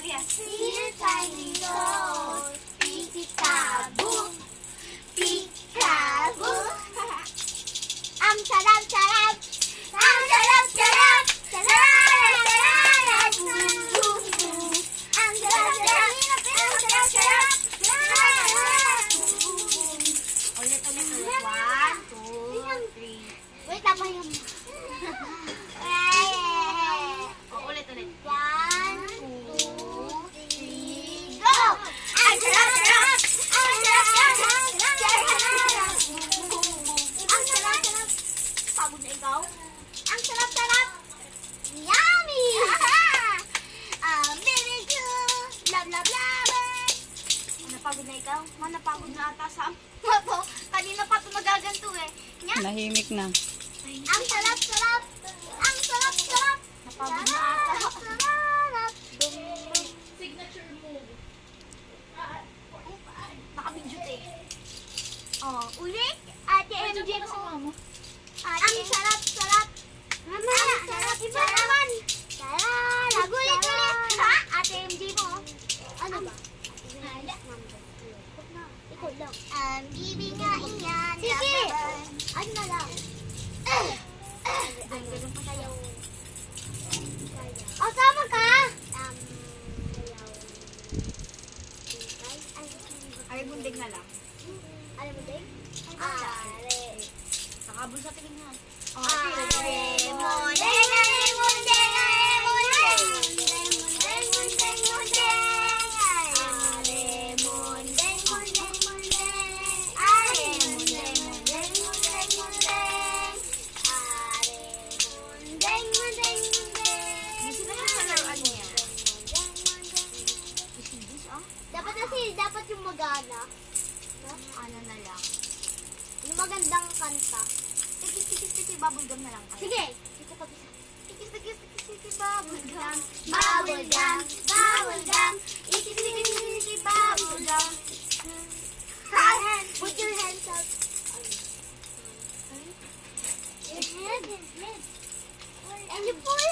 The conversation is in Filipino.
Little tiny toes, peekaboo, peekaboo. Ang sarap-sarap, ang sarap-sarap, sarap-sarap, boo-boo-boo. Ang sarap-sarap, ang sarap-sarap, sarap-sarap, boo-boo-boo. Ulit. 1, 2, 3. Wait, tama yung... Ulit. 1, 2, 3, go! Ang sarap-sarap! Ang sarap-sarap! Sarap-sarap! Ang sarap-sarap! Pagod na ikaw? Ang sarap-sarap! Yummy! Baby good! Love, love, love! Napagod na ikaw? Napagod na ata sa... Opo, kanina pa ito nagaganto eh. Nya? Nahimik na. Ang sarap-sarap! Ang sarap-sarap! Napagod na ata. Sarap! Signature move. Nakabidyo eh. Oh, ulit. Ate MJ mo. Ang sarap-sarap. Mama, ang sarap-sarap. Sarap. Ulit-ulit. Ha? Ate MJ mo. Ano ba? Ikaw lang. Bibingain yan. Sige. Ano na lang? Ang ganun pa tayo. O, sama ka. Ay, bundig na lang. Ano mo din? Are. Nakabul sa tingin nga. Are mundeng, are mundeng, are mundeng. Mundeng, mundeng, mundeng. Are mundeng, mundeng, mundeng. Are mundeng, mundeng, mundeng, mundeng. Are mundeng, mundeng, mundeng. Gusto na yung palaruan niya. Dapat yung magana. Ano na lang. Yung magandang kanta. Tiki, bubblegum na lang. Sige. Tiki, bubblegum. Bubblegum, bubblegum. Iki-iki-iki, bubblegum. Put your hands out. Your head. And you pull